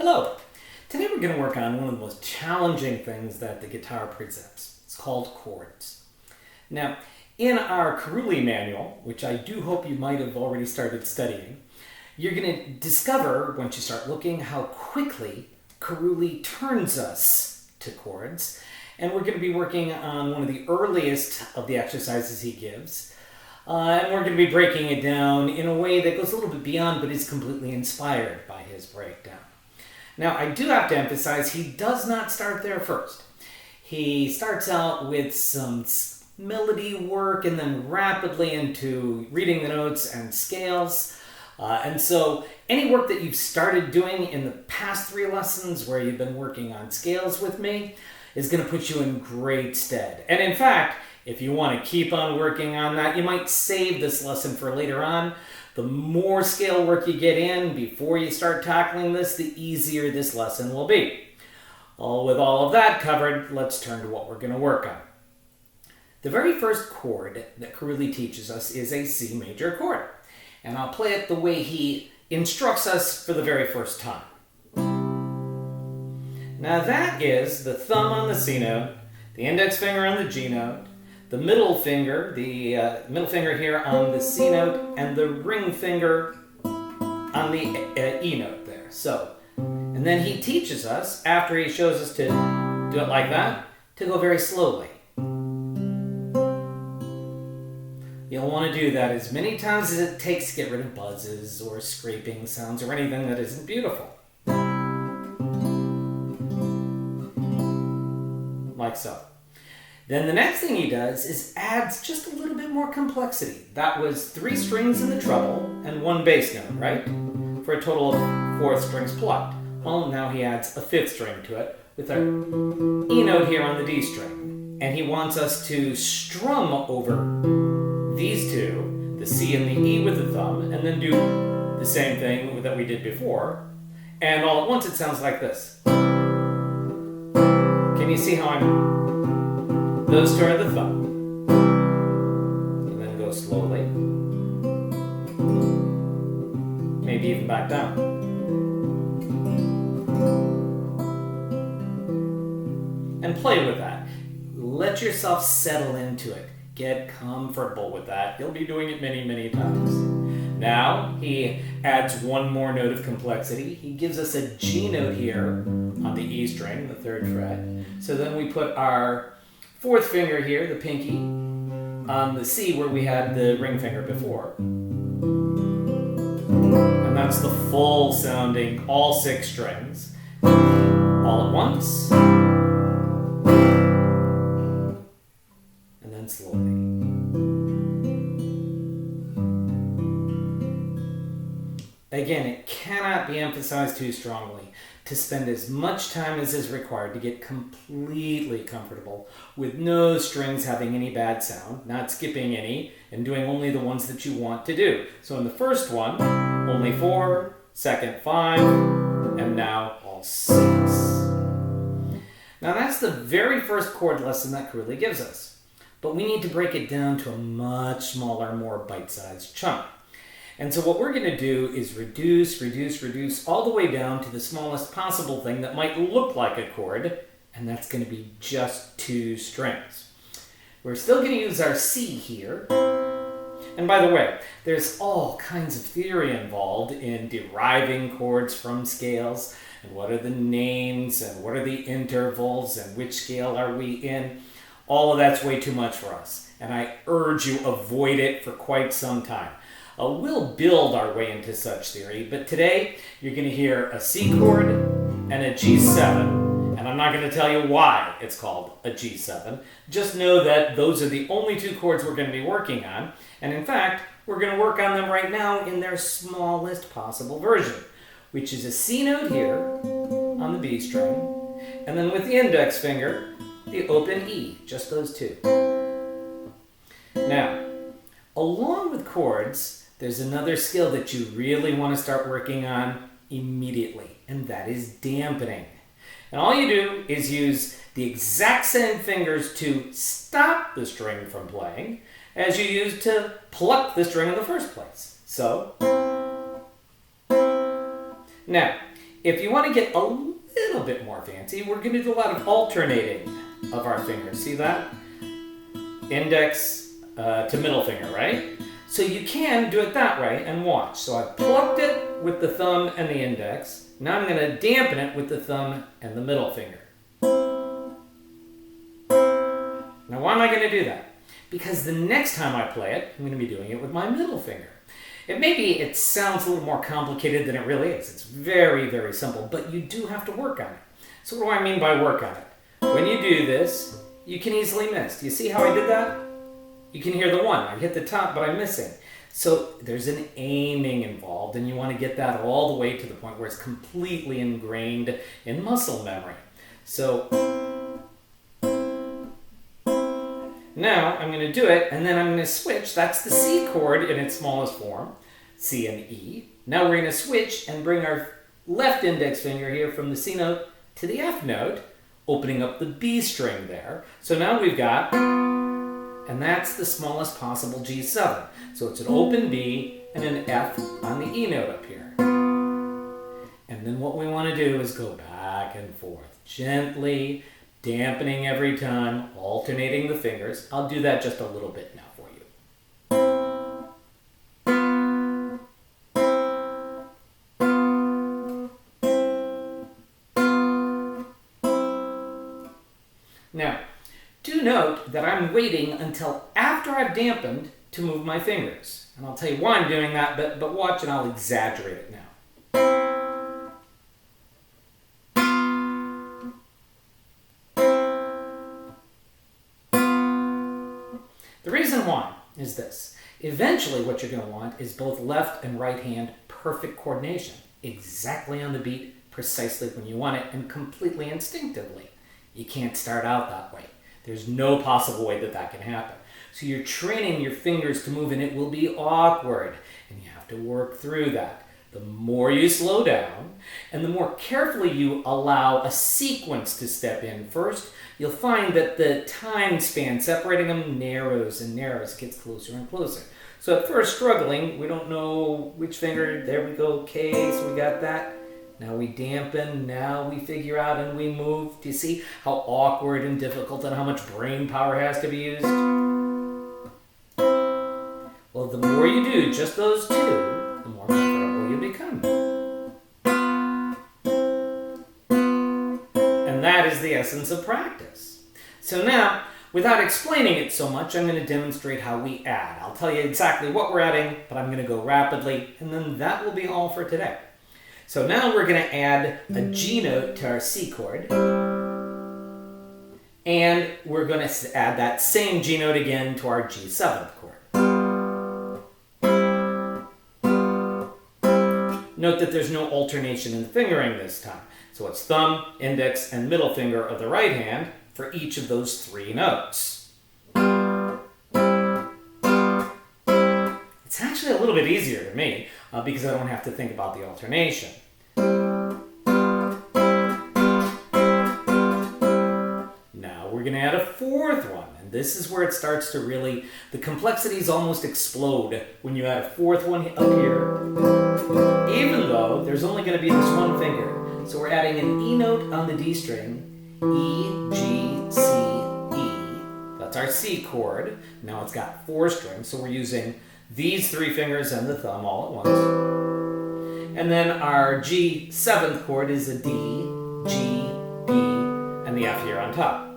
Hello! Today we're going to work on one of the most challenging things that the guitar presents. It's called chords. Now, in our Carulli manual, which I do hope you might have already started studying, you're going to discover, once you start looking, how quickly Carulli turns us to chords. And we're going to be working on one of the earliest of the exercises he gives. And we're going to be breaking it down in a way that goes a little bit beyond, but is completely inspired by his breakdown. Now, I do have to emphasize, he does not start there first. He starts out with some melody work and then rapidly into reading the notes and scales. And so any work that you've started doing in the past 3 lessons where you've been working on scales with me is going to put you in great stead. And in fact, if you want to keep on working on that, you might save this lesson for later on. The more scale work you get in before you start tackling this, the easier this lesson will be. With all of that covered, let's turn to what we're going to work on. The very first chord that Carulli teaches us is a C major chord. And I'll play it the way he instructs us for the very first time. Now that is the thumb on the C note, the index finger on the G note, the middle finger here on the C note, and the ring finger on the E note there. So, and then he teaches us, after he shows us to do it like that, to go very slowly. You'll want to do that as many times as it takes to get rid of buzzes or scraping sounds or anything that isn't beautiful. Like so. Then the next thing he does is adds just a little bit more complexity. That was 3 strings in the treble and 1 bass note, right? For a total of 4 strings plucked. Well, now he adds a 5th string to it with our E note here on the D string. And he wants us to strum over these 2, the C and the E with the thumb, and then do the same thing that we did before. And all at once it sounds like this. Can you see how those 2 are the thumb, and then go slowly, maybe even back down. And play with that. Let yourself settle into it. Get comfortable with that. You'll be doing it many, many times. Now, he adds 1 more note of complexity. He gives us a G note here on the E string, the 3rd fret. So then we put our 4th finger here, the pinky, on the C where we had the ring finger before. And that's the full sounding, all 6 strings, all at once. And then slowly. Again, it cannot be emphasized too strongly to spend as much time as is required to get completely comfortable with no strings having any bad sound, not skipping any, and doing only the ones that you want to do. So in the first one, only 4, second 5, and now all 6. Now that's the very first chord lesson that Carulli gives us. But we need to break it down to a much smaller, more bite-sized chunk. And so what we're going to do is reduce all the way down to the smallest possible thing that might look like a chord, and that's going to be just 2 strings. We're still going to use our C here. And by the way, there's all kinds of theory involved in deriving chords from scales, and what are the names, and what are the intervals, and which scale are we in. All of that's way too much for us, and I urge you avoid it for quite some time. We'll build our way into such theory, but today you're going to hear a C chord and a G7, and I'm not going to tell you why it's called a G7. Just know that those are the only 2 chords we're going to be working on, and in fact, we're going to work on them right now in their smallest possible version, which is a C note here on the B string, and then with the index finger, the open E, just those 2. Now, along with chords, there's another skill that you really want to start working on immediately, and that is dampening. And all you do is use the exact same fingers to stop the string from playing as you used to pluck the string in the first place. So, now, If you want to get a little bit more fancy, we're going to do a lot of alternating of our fingers. See that? Index to middle finger, right? So you can do it that way and watch. So I plucked it with the thumb and the index. Now I'm going to dampen it with the thumb and the middle finger. Now why am I going to do that? Because the next time I play it, I'm going to be doing it with my middle finger. It sounds a little more complicated than it really is. It's very, very simple, but you do have to work on it. So what do I mean by work on it? When you do this, you can easily miss. Do you see how I did that? You can hear the one. I hit the top, but I'm missing. So there's an aiming involved, and you want to get that all the way to the point where it's completely ingrained in muscle memory. So now I'm going to do it, and then I'm going to switch. That's the C chord in its smallest form, C and E. Now we're going to switch and bring our left index finger here from the C note to the F note, opening up the B string there. So now we've got, and that's the smallest possible G7. So it's an open B and an F on the E note up here. And then what we want to do is go back and forth, gently, dampening every time, alternating the fingers. I'll do that just a little bit now for you. Now, do note that I'm waiting until after I've dampened to move my fingers. And I'll tell you why I'm doing that, but watch and I'll exaggerate it now. The reason why is this. Eventually what you're going to want is both left and right hand perfect coordination, exactly on the beat, precisely when you want it, and completely instinctively. You can't start out that way. There's no possible way that can happen. So you're training your fingers to move, and it will be awkward, and you have to work through that. The more you slow down, and the more carefully you allow a sequence to step in first, you'll find that the time span separating them narrows and narrows, gets closer and closer. So at first struggling, we don't know which finger, there we go, K, so we got that. Now we dampen, now we figure out and we move. Do you see how awkward and difficult and how much brain power has to be used? Well, the more you do just those two, the more comfortable you become. And that is the essence of practice. So now, without explaining it so much, I'm going to demonstrate how we add. I'll tell you exactly what we're adding, but I'm going to go rapidly, and then that will be all for today. So now we're going to add a G note to our C chord, and we're going to add that same G note again to our G7th chord. Note that there's no alternation in the fingering this time. So it's thumb, index, and middle finger of the right hand for each of those three notes. It's actually a little bit easier to me because I don't have to think about the alternation. Now we're going to add a fourth one, and this is where it starts to really, the complexities almost explode when you add a fourth one up here, even though there's only going to be this one finger. So we're adding an E note on the D string, E, G, C, E. That's our C chord. Now it's got 4 strings, so we're using these 3 fingers and the thumb all at once. And then our G7th chord is a D, G, B, and the F here on top.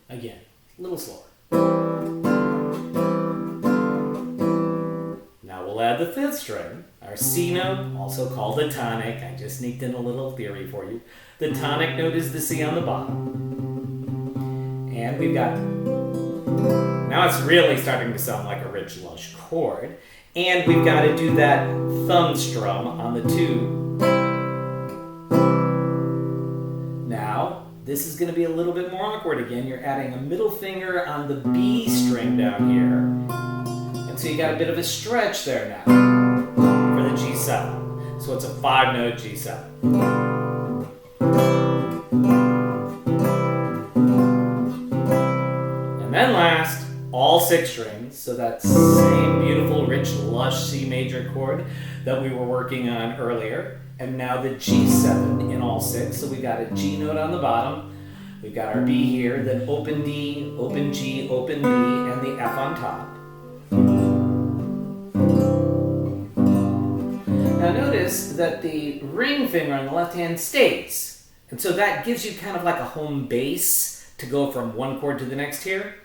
Again, a little slower. Now we'll add the 5th string, our C note, also called the tonic. I just sneaked in a little theory for you. The tonic note is the C on the bottom. And we've got, now it's really starting to sound like a rich, lush chord. And we've got to do that thumb strum on the 2. Now, this is going to be a little bit more awkward again. You're adding a middle finger on the B string down here. And so you got a bit of a stretch there now for the G7. So it's a 5-note G7. And then last, all 6 strings, so that same beautiful, rich, lush C major chord that we were working on earlier. And now the G7 in all 6. So we got a G note on the bottom. We've got our B here, then open D, open G, open B, and the F on top. Now notice that the ring finger on the left hand stays. And so that gives you kind of like a home base to go from one chord to the next here.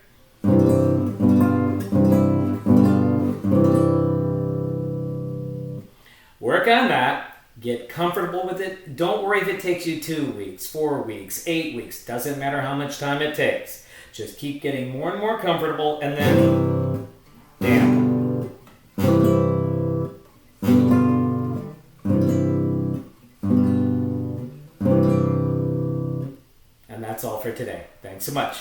Work on that. Get comfortable with it. Don't worry if it takes you 2 weeks, 4 weeks, 8 weeks. Doesn't matter how much time it takes. Just keep getting more and more comfortable, and then down. And that's all for today. Thanks so much.